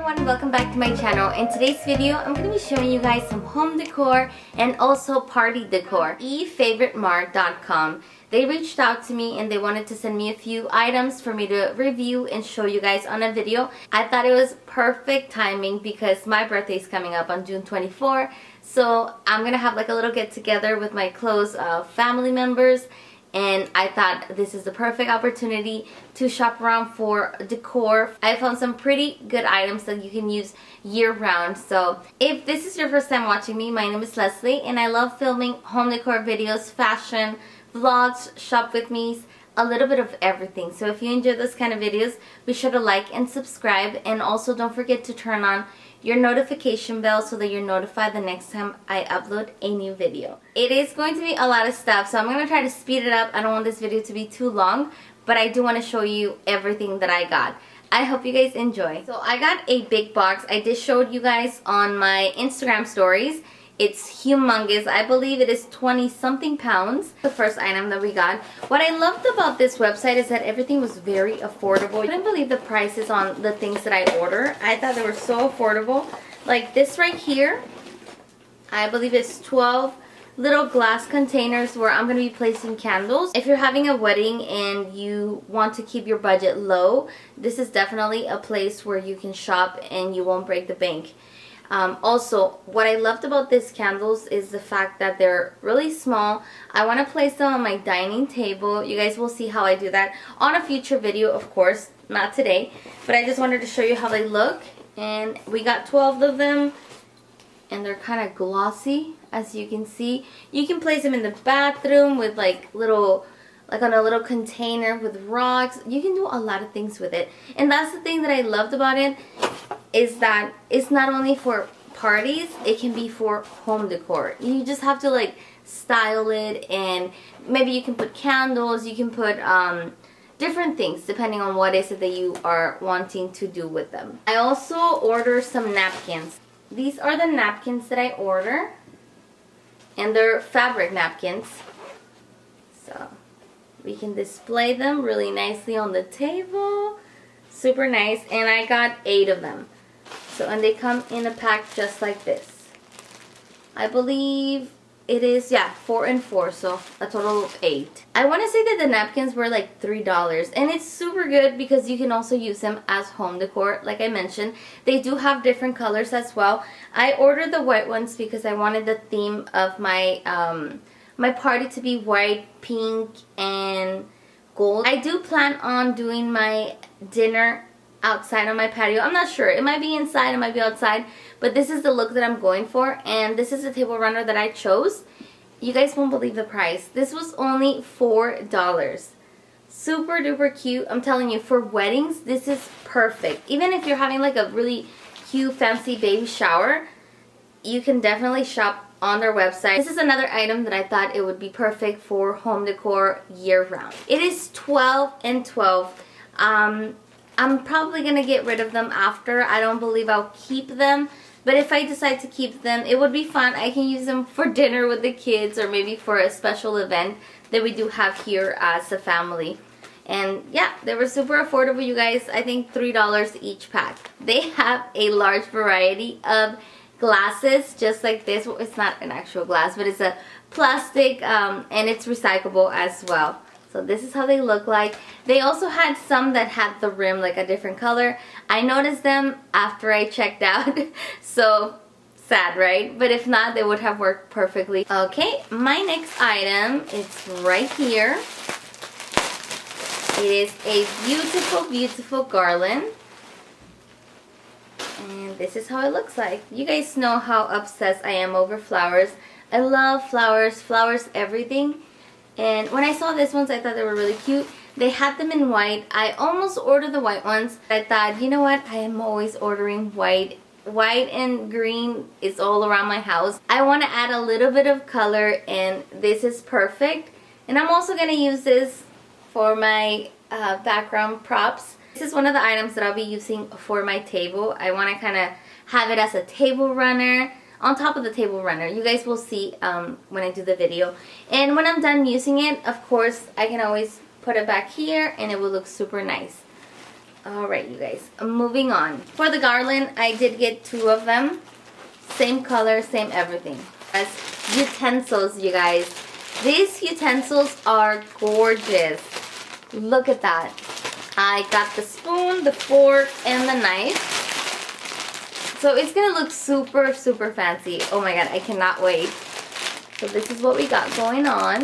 everyone, welcome back to my channel. In today's video, I'm going to be showing you guys some home decor and also party decor. EFavorMart.com. They reached out to me and they wanted to send me a few items for me to review and show you guys on a video. I thought it was perfect timing because my birthday is coming up on June 24. So I'm going to have like a little get together with my close family members. And I thought this is the perfect opportunity to shop around for decor. I found some pretty good items that you can use year-round. So if this is your first time watching me, my name is Leslie and I love filming home decor videos, fashion, vlogs, shop with me's, a little bit of everything. So if you enjoy those kind of videos, be sure to like and subscribe, and also don't forget to turn on your notification bell so that you're notified the next time I upload a new video. It is going to be a lot of stuff, so I'm going to try to speed it up. I don't want this video to be too long, but I do want to show you everything that I got. I hope you guys enjoy. So I got a big box. I just showed you guys on my Instagram stories. It's humongous. I believe it is 20 something pounds. The first item that we got. What I loved about this website is that everything was very affordable. I couldn't believe the prices on the things that I order. I thought they were so affordable. Like this right here, I believe it's 12 little glass containers where I'm going to be placing candles. If you're having a wedding and you want to keep your budget low, this is definitely a place where you can shop and you won't break the bank. Also, what I loved about these candles is the fact that they're really small. I want to place them on my dining table. You guys will see how I do that on a future video, of course, not today. But I just wanted to show you how they look. And we got 12 of them. And they're kind of glossy, as you can see. You can place them in the bathroom with like little, like on a little container with rocks. You can do a lot of things with it. And that's the thing that I loved about it, is that it's not only for parties, it can be for home decor. You just have to like style it, and maybe you can put candles, you can put different things depending on what is it that you are wanting to do with them. I also ordered some napkins. These are the napkins that I order, and they're fabric napkins. So we can display them really nicely on the table. Super nice. And I got 8 of them. So, and they come in a pack just like this. I believe it is, yeah, 4 and 4, so a total of 8. I want to say that the napkins were like $3, and it's super good because you can also use them as home decor. Like I mentioned, they do have different colors as well. I ordered the white ones because I wanted the theme of my my party to be white, pink, and gold. I do plan on doing my dinner outside on my patio. I'm not sure. It might be inside, it might be outside, but this is the look that I'm going for, and this is the table runner that I chose. You guys won't believe the price. This was only $4. Super duper cute. I'm telling you, for weddings, this is perfect. Even if you're having like a really cute, fancy baby shower, you can definitely shop on their website. This is another item that I thought it would be perfect for home decor year-round. It is 12 and 12. I'm probably going to get rid of them after. I don't believe I'll keep them. But if I decide to keep them, it would be fun. I can use them for dinner with the kids, or maybe for a special event that we do have here as a family. And yeah, they were super affordable, you guys. I think $3 each pack. They have a large variety of glasses just like this. Well, it's not an actual glass, but it's a plastic, and it's recyclable as well. So this is how they look like. They also had some that had the rim like a different color. I noticed them after I checked out. So sad, right? But if not, they would have worked perfectly. Okay, my next item is right here. It is a beautiful, beautiful garland. And this is how it looks like. You guys know how obsessed I am over flowers. I love flowers, flowers everything. And when I saw these ones, I thought they were really cute. They had them in white. I almost ordered the white ones. I thought, you know what? I am always ordering white. White and green is all around my house. I want to add a little bit of color, and this is perfect. And I'm also going to use this for my background props. This is one of the items that I'll be using for my table. I want to kind of have it as a table runner. On top of the table runner. You guys will see when I do the video. And when I'm done using it, of course, I can always put it back here and it will look super nice. Alright, you guys, moving on. For the garland, I did get 2 of them. Same color, same everything. As utensils, you guys. These utensils are gorgeous. Look at that. I got the spoon, the fork, and the knife. So it's gonna look super, super fancy. Oh my god, I cannot wait. So this is what we got going on.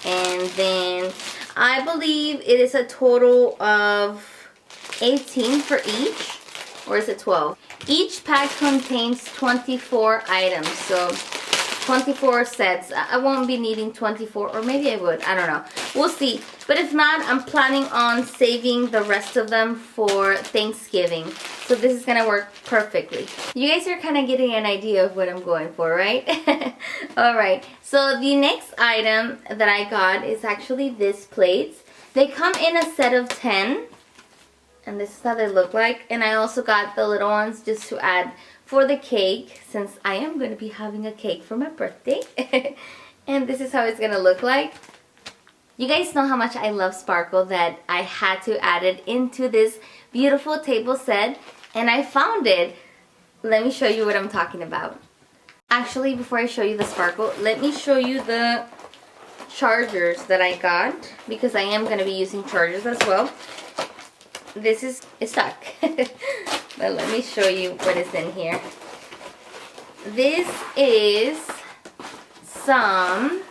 And then I believe it is a total of 18 for each. Or is it 12? Each pack contains 24 items. So 24 sets. I won't be needing 24, or maybe I would. I don't know. We'll see. But if not, I'm planning on saving the rest of them for Thanksgiving. So this is gonna work perfectly. You guys are kind of getting an idea of what I'm going for, right? Alright, so the next item that I got is actually these plates. They come in a set of 10. And this is how they look like. And I also got the little ones just to add for the cake, since I am going to be having a cake for my birthday. And this is how it's going to look like. You guys know how much I love sparkle, that I had to add it into this beautiful table set. And I found it. Let me show you what I'm talking about. Actually, before I show you the sparkle, let me show you the chargers that I got, because I am going to be using chargers as well. This is stuck. But let me show you what is in here. This is some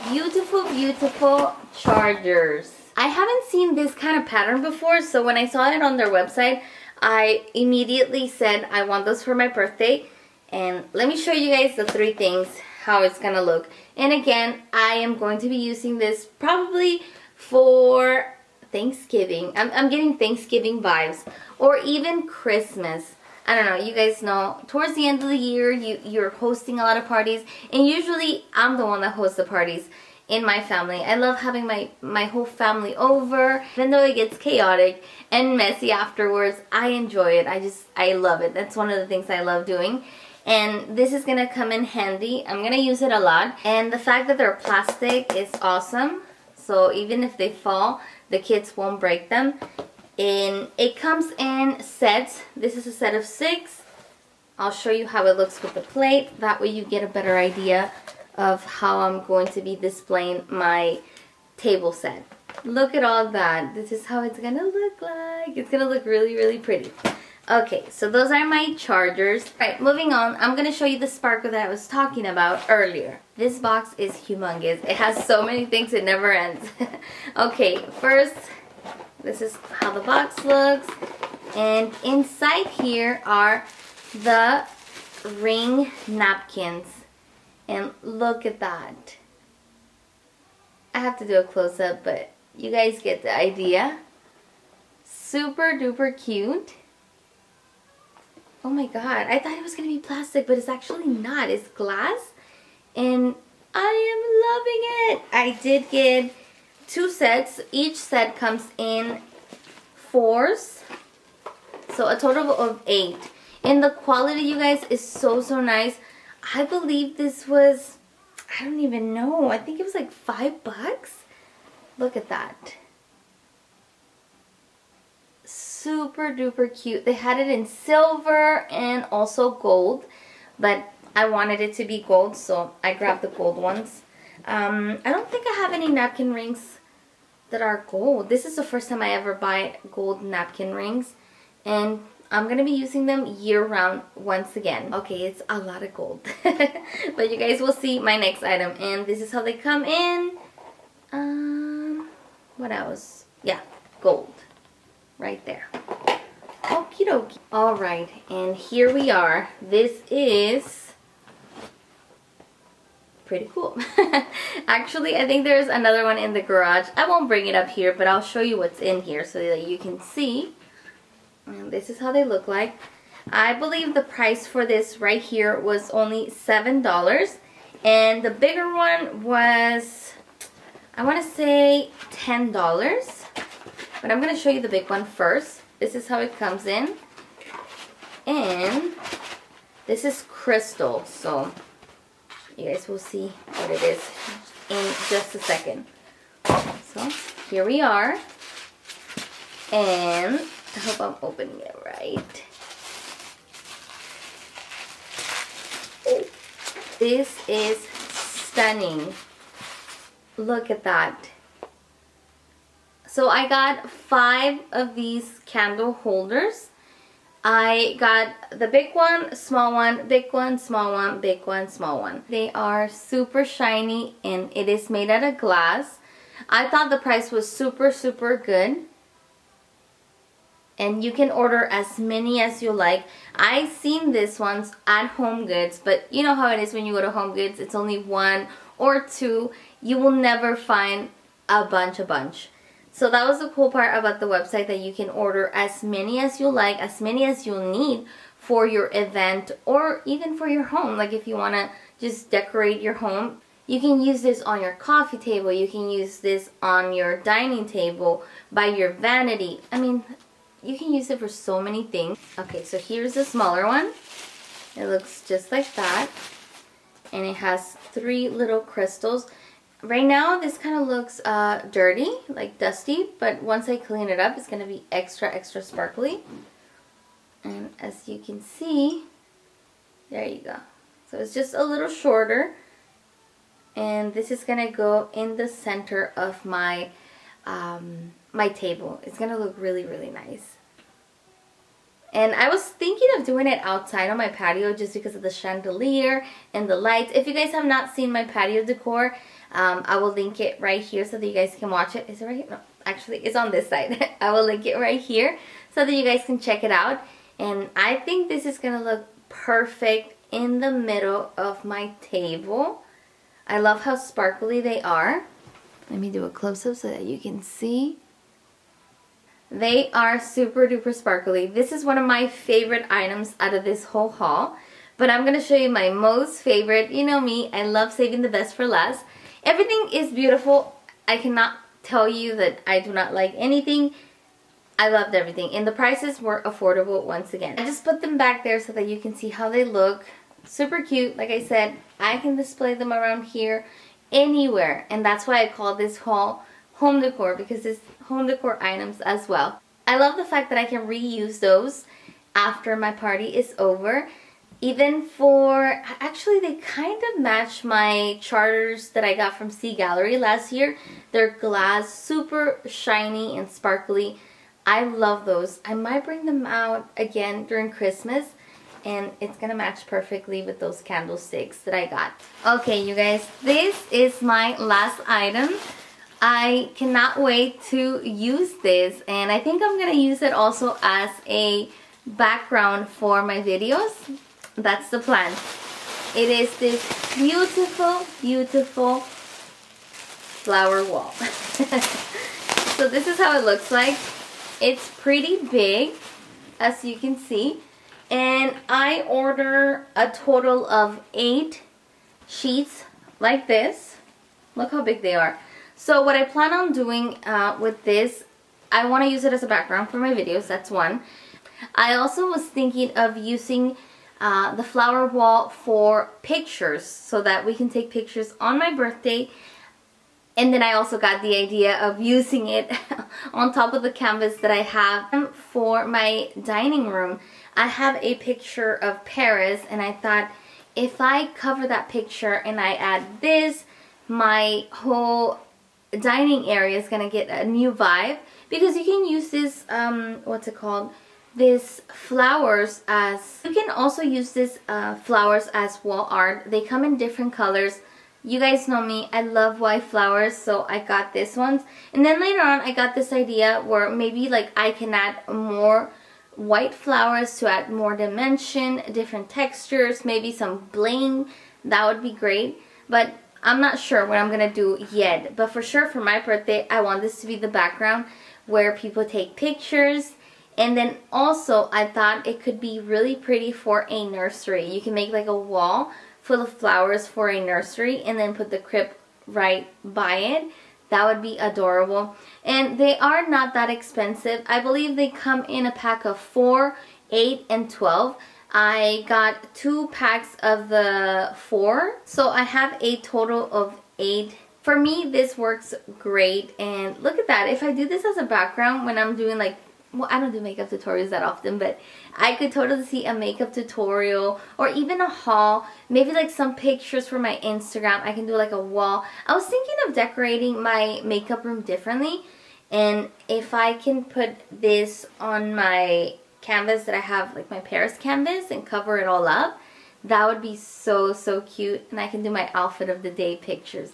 beautiful, beautiful chargers. I haven't seen this kind of pattern before, so when I saw it on their website, I immediately said I want those for my birthday. And let me show you guys the 3 things, how it's gonna look. And again, I am going to be using this probably for Thanksgiving. I'm getting Thanksgiving vibes, or even Christmas. I don't know, you guys know, towards the end of the year, you're hosting a lot of parties, and usually I'm the one that hosts the parties in my family. I love having my whole family over. Even though it gets chaotic and messy afterwards, I enjoy it. I love it. That's one of the things I love doing. And this is gonna come in handy. I'm gonna use it a lot. And the fact that they're plastic is awesome. So even if they fall, the kids won't break them. And it comes in sets. This is a set of 6. I'll show you how it looks with the plate. That way you get a better idea of how I'm going to be displaying my table set. Look at all that. This is how it's gonna look like. It's gonna look really, really pretty. Okay, so those are my chargers. All right, moving on. I'm gonna show you the sparkle that I was talking about earlier. This box is humongous. It has so many things, it never ends. Okay, first, this is how the box looks. And inside here are the ring napkins. And look at that. I have to do a close-up, but you guys get the idea. Super duper cute. Oh my god, I thought it was going to be plastic, but it's actually not. It's glass, and I am loving it. I did get 2 sets. Each set comes in 4s, so a total of 8. And the quality, you guys, is so, so nice. I believe this was, I don't even know, I think it was like $5. Look at that. Super duper cute. They had it in silver and also gold, but I wanted it to be gold, so I grabbed the gold ones. I don't think I have any napkin rings that are gold. This is the first time I ever buy gold napkin rings, and I'm going to be using them year-round once again. Okay, it's a lot of gold. But you guys will see my next item, and this is how they come in. What else? Yeah, gold. Right there. Okie dokie. Alright, and here we are. This is pretty cool. Actually, I think there's another one in the garage. I won't bring it up here, but I'll show you what's in here so that you can see. And this is how they look like. I believe the price for this right here was only $7. And the bigger one was, I want to say $10. But I'm going to show you the big one first. This is how it comes in. And this is crystal. So you guys will see what it is in just a second. So here we are. And I hope I'm opening it right. Oh, this is stunning. Look at that. So I got 5 of these candle holders. I got the big one, small one, big one, small one, big one, small one. They are super shiny and it is made out of glass. I thought the price was super good. And you can order as many as you like. I seen this ones at Home Goods, but you know how it is when you go to Home Goods, it's only 1 or 2. You will never find a bunch. So that was the cool part about the website, that you can order as many as you like, as many as you'll need for your event or even for your home. Like if you want to just decorate your home, you can use this on your coffee table, you can use this on your dining table, by your vanity. I mean, you can use it for so many things. Okay, so here's the smaller one. It looks just like that. And it has 3 little crystals. Right now, this kind of looks dirty, like dusty. But once I clean it up, it's going to be extra sparkly. And as you can see, there you go. So it's just a little shorter. And this is going to go in the center of my my table. It's gonna look really nice. And I was thinking of doing it outside on my patio just because of the chandelier and the lights. If you guys have not seen my patio decor, I will link it right here so that you guys can watch it. Is it right here? No, actually it's on this side. I will link it right here so that you guys can check it out. And I think this is gonna look perfect in the middle of my table. I love how sparkly they are. Let me do a close-up so that you can see. They are super duper sparkly. This is one of my favorite items out of this whole haul. But I'm going to show you my most favorite. You know me, I love saving the best for last. Everything is beautiful. I cannot tell you that I do not like anything. I loved everything. And the prices were affordable once again. I just put them back there so that you can see how they look. Super cute. Like I said, I can display them around here, anywhere. And that's why I call this haul home decor, because it's home decor items as well. I love the fact that I can reuse those after my party is over. Even for, actually they kind of match my charters that I got from Sea Gallery last year. They're glass, super shiny and sparkly. I love those. I might bring them out again during Christmas, and it's gonna match perfectly with those candlesticks that I got. Okay, you guys, this is my last item. I cannot wait to use this, and I think I'm gonna use it also as a background for my videos. That's the plan. It is this beautiful flower wall. So this is how it looks like. It's pretty big, as you can see. And I order a total of 8 sheets like this. Look how big they are. So what I plan on doing with this, I want to use it as a background for my videos. That's one. I also was thinking of using the flower wall for pictures, so that we can take pictures on my birthday. And then I also got the idea of using it on top of the canvas that I have for my dining room. I have a picture of Paris, and I thought if I cover that picture and I add this, my whole dining area is gonna get a new vibe, because you can use this what's it called, this flowers as, you can also use this flowers as wall art. They come in different colors. You guys know me, I love white flowers, so I got this ones. And then later on I got this idea where maybe like I can add more white flowers to add more dimension, different textures, maybe some bling. That would be great. But I'm not sure what I'm gonna do yet. But for sure for my birthday, I want this to be the background where people take pictures. And then also I thought it could be really pretty for a nursery. You can make like a wall full of flowers for a nursery and then put the crib right by it. That would be adorable. And they are not that expensive. I believe they come in a pack of 4, 8, and 12. I got 2 packs of the 4. So I have a total of 8 for me, this works great. And look at that. If I do this as a background when I'm doing like, well, I don't do makeup tutorials that often, but I could totally see a makeup tutorial or even a haul, maybe like some pictures for my Instagram. I can do like a wall. I was thinking of decorating my makeup room differently, and if I can put this on my canvas that I have, like my Paris canvas, and cover it all up, that would be so cute. And I can do my outfit of the day pictures.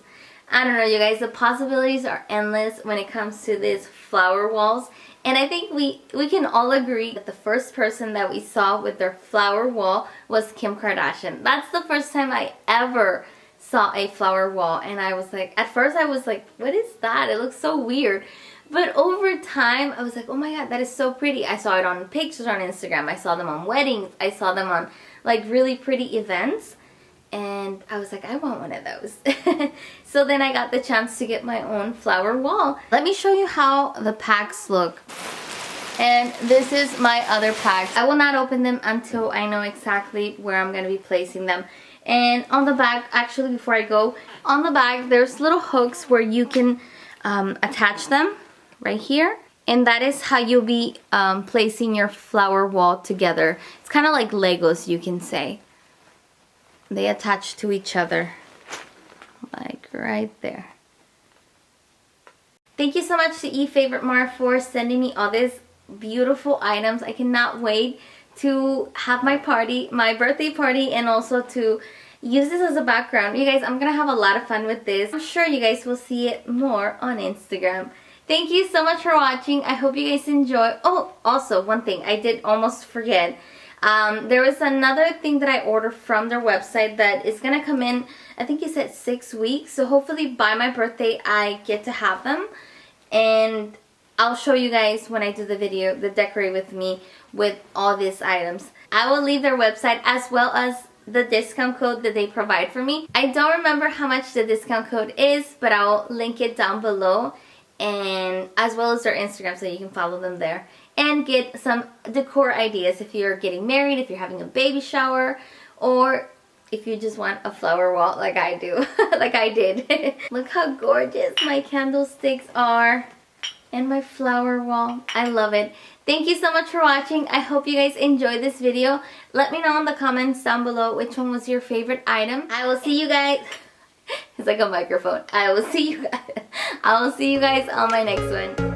I don't know, you guys, the possibilities are endless when it comes to these flower walls. And I think we can all agree that the first person that we saw with their flower wall was Kim Kardashian. That's the first time I ever saw a flower wall, and I was like, at first I was like, what is that? It looks so weird. But over time, I was like, oh my god, that is so pretty. I saw it on pictures on Instagram. I saw them on weddings. I saw them on like really pretty events. And I was like, I want one of those. So then I got the chance to get my own flower wall. Let me show you how the packs look. And this is my other packs. I will not open them until I know exactly where I'm going to be placing them. And on the back, actually before I go, on the back there's little hooks where you can attach them right here. And that is how you'll be placing your flower wall together. It's kind of like Legos, you can say. They attach to each other, like right there. Thank you so much to EFavorMart for sending me all these beautiful items. I cannot wait to have my party, my birthday party, and also to use this as a background. You guys, I'm gonna have a lot of fun with this. I'm sure you guys will see it more on Instagram. Thank you so much for watching. I hope you guys enjoy. Oh, also one thing I did almost forget. There was another thing that I ordered from their website that is going to come in, I think you said 6 weeks. So hopefully by my birthday I get to have them. And I'll show you guys when I do the video, the Decorate With Me, with all these items. I will leave their website as well as the discount code that they provide for me. I don't remember how much the discount code is, but I'll link it down below. And as well as their Instagram, so you can follow them there. And get some decor ideas if you're getting married, if you're having a baby shower, or if you just want a flower wall like I do, like I did. Look how gorgeous my candlesticks are and my flower wall. I love it. Thank you so much for watching. I hope you guys enjoyed this video. Let me know in the comments down below which one was your favorite item. I will see you guys. It's like a microphone. I will see you guys on my next one.